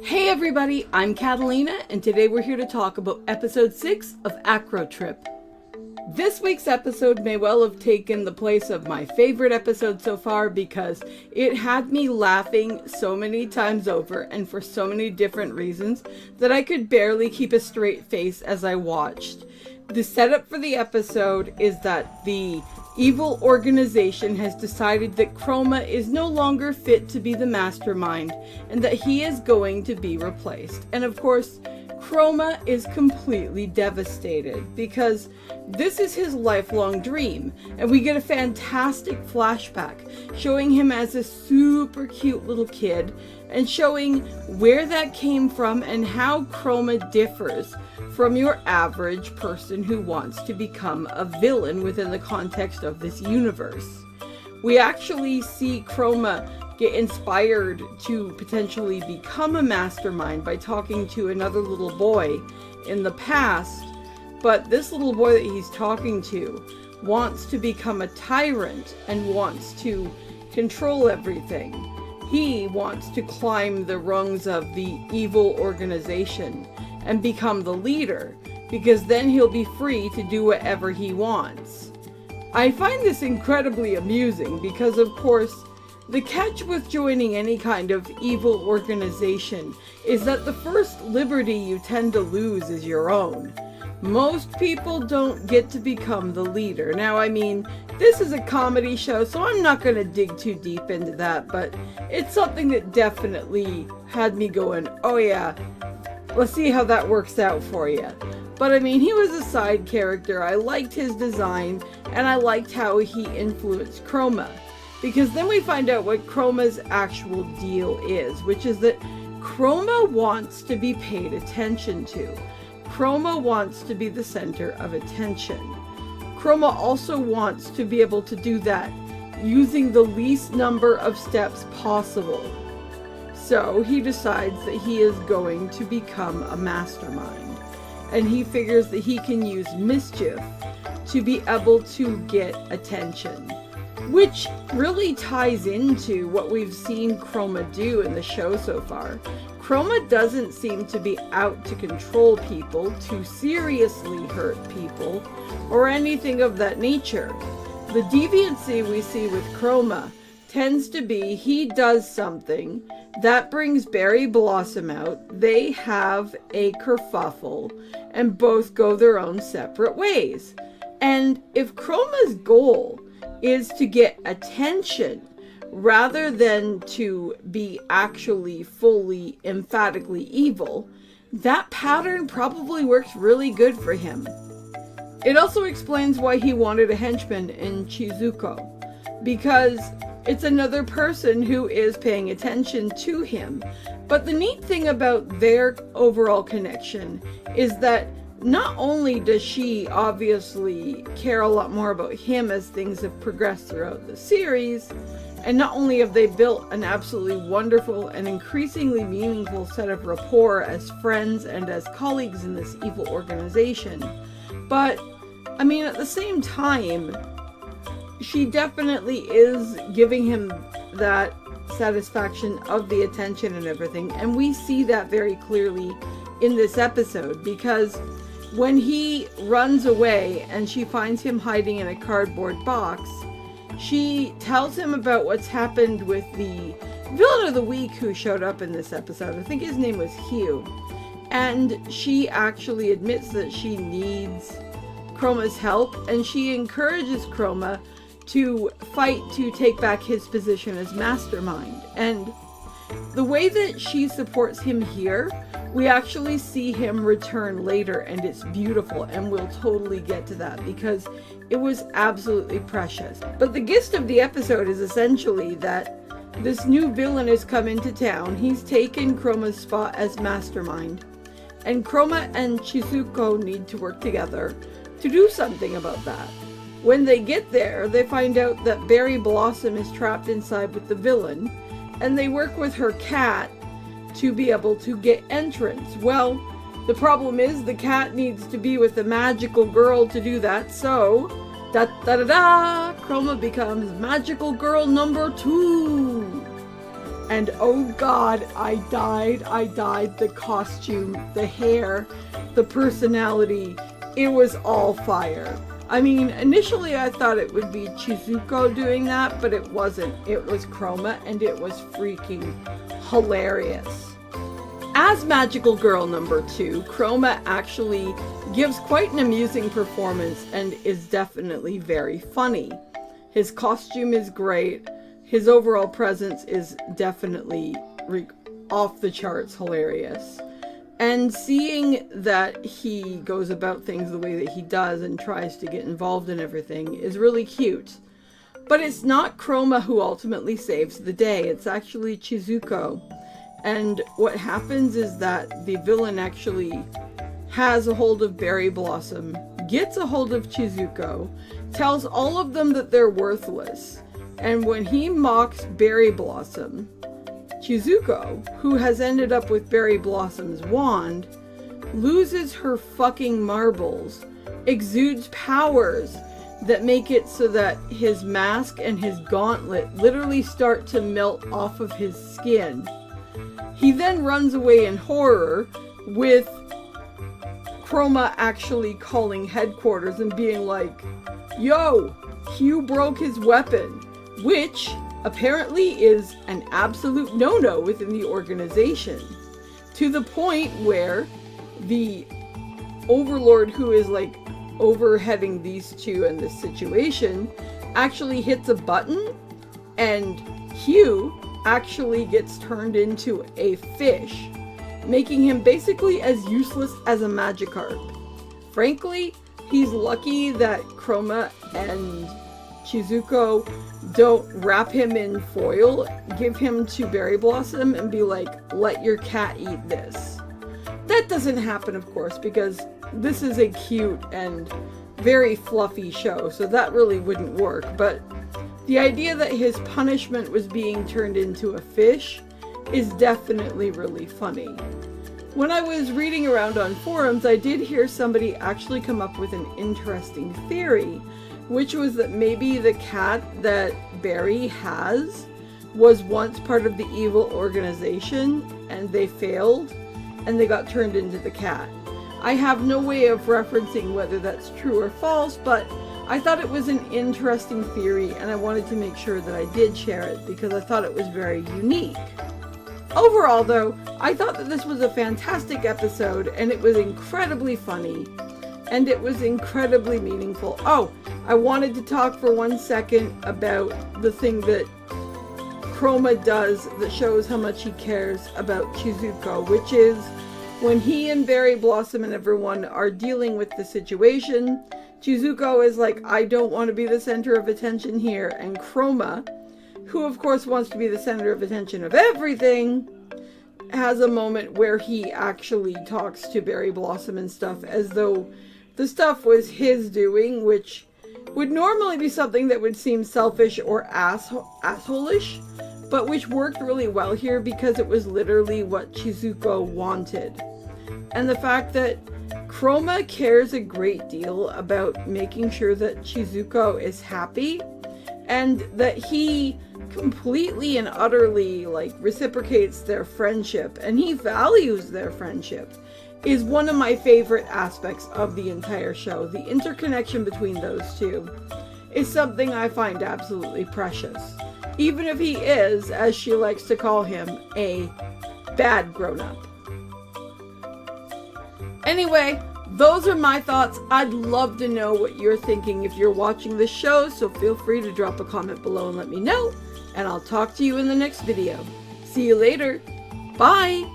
Hey everybody, I'm Katallina, and today we're here to talk about episode 6 of Acro Trip. This week's episode may well have taken the place of my favorite episode so far because it had me laughing so many times over and for so many different reasons that I could barely keep a straight face as I watched. The setup for the episode is that the evil organization has decided that Chroma is no longer fit to be the mastermind and that he is going to be replaced. And of course, Chroma is completely devastated because this is his lifelong dream, and we get a fantastic flashback showing him as a super cute little kid and showing where that came from and how Chroma differs from your average person who wants to become a villain within the context of this universe. We actually see Chroma get inspired to potentially become a mastermind by talking to another little boy in the past, but this little boy that he's talking to wants to become a tyrant and wants to control everything. He wants to climb the rungs of the evil organization and become the leader, because then he'll be free to do whatever he wants. I find this incredibly amusing because, of course, the catch with joining any kind of evil organization is that the first liberty you tend to lose is your own. Most people don't get to become the leader. Now, I mean, this is a comedy show, so I'm not going to dig too deep into that, but it's something that definitely had me going, oh yeah, let's see how that works out for you. But I mean, he was a side character. I liked his design, and I liked how he influenced Chroma. Because then we find out what Chroma's actual deal is, which is that Chroma wants to be paid attention to. Chroma wants to be the center of attention. Chroma also wants to be able to do that using the least number of steps possible. So he decides that he is going to become a mastermind. And he figures that he can use mischief to be able to get attention. Which really ties into what we've seen Chroma do in the show so far. Chroma doesn't seem to be out to control people, to seriously hurt people, or anything of that nature. The deviancy we see with Chroma tends to be he does something that brings Berry Blossom out, they have a kerfuffle, and both go their own separate ways. And if Chroma's goal is to get attention rather than to be actually fully emphatically evil, that pattern probably works really good for him. It also explains why he wanted a henchman in Chikuzo, because it's another person who is paying attention to him. But the neat thing about their overall connection is that not only does she obviously care a lot more about him as things have progressed throughout the series, and not only have they built an absolutely wonderful and increasingly meaningful set of rapport as friends and as colleagues in this evil organization, but, I mean, at the same time, she definitely is giving him that satisfaction of the attention and everything, and we see that very clearly in this episode, because when he runs away and she finds him hiding in a cardboard box, she tells him about what's happened with the villain of the week who showed up in this episode. I think his name was Hugh. And she actually admits that she needs Chroma's help, and she encourages Chroma to fight to take back his position as mastermind. And the way that she supports him here, we actually see him return later, and it's beautiful, and we'll totally get to that because it was absolutely precious. But the gist of the episode is essentially that this new villain has come into town. He's taken Chroma's spot as mastermind, and Chroma and Chikuzo need to work together to do something about that. When they get there, they find out that Berry Blossom is trapped inside with the villain, and they work with her cat to be able to get entrance. Well, the problem is the cat needs to be with the magical girl to do that, so da-da-da-da, Chroma becomes magical girl number 2. And oh god, I died. The costume, the hair, the personality, it was all fire. I mean, initially I thought it would be Chikuzo doing that, but it wasn't. It was Chroma, and it was freaking hilarious. As Magical Girl number 2, Chroma actually gives quite an amusing performance and is definitely very funny. His costume is great. His overall presence is definitely off the charts hilarious. And seeing that he goes about things the way that he does and tries to get involved in everything is really cute. But it's not Chroma who ultimately saves the day. It's actually Chikuzo. And what happens is that the villain actually has a hold of Berry Blossom, gets a hold of Chikuzo, tells all of them that they're worthless. And when he mocks Berry Blossom, Chikuzo, who has ended up with Berry Blossom's wand, loses her fucking marbles, exudes powers that make it so that his mask and his gauntlet literally start to melt off of his skin. He then runs away in horror, with Chroma actually calling headquarters and being like, "Yo, Hugh broke his weapon," which apparently is an absolute no-no within the organization, to the point where the overlord who is like overheading these two in this situation actually hits a button, and Hugh actually gets turned into a fish, making him basically as useless as a Magikarp. Frankly, he's lucky that Chroma and Chikuzo don't wrap him in foil, give him to Berry Blossom, and be like, "Let your cat eat this." That doesn't happen, of course, because this is a cute and very fluffy show, so that really wouldn't work. But the idea that his punishment was being turned into a fish is definitely really funny. When I was reading around on forums, I did hear somebody actually come up with an interesting theory, which was that maybe the cat that Berry has was once part of the evil organization and they failed and they got turned into the cat. I have no way of referencing whether that's true or false, but I thought it was an interesting theory and I wanted to make sure that I did share it because I thought it was very unique. Overall though, I thought that this was a fantastic episode and it was incredibly funny and it was incredibly meaningful. Oh, I wanted to talk for 1 second about the thing that Chroma does that shows how much he cares about Chikuzo, which is when he and Berry Blossom and everyone are dealing with the situation, Chikuzo is like, "I don't want to be the center of attention here," and Chroma, who of course wants to be the center of attention of everything, has a moment where he actually talks to Berry Blossom and stuff as though the stuff was his doing, which would normally be something that would seem selfish or asshole-ish, but which worked really well here because it was literally what Chikuzo wanted. And the fact that Chroma cares a great deal about making sure that Chikuzo is happy, and that he completely and utterly reciprocates their friendship, and he values their friendship, is one of my favorite aspects of the entire show. The interconnection between those two is something I find absolutely precious. Even if he is, as she likes to call him, a bad grown-up. Anyway, those are my thoughts. I'd love to know what you're thinking if you're watching this show, so feel free to drop a comment below and let me know, and I'll talk to you in the next video. See you later. Bye!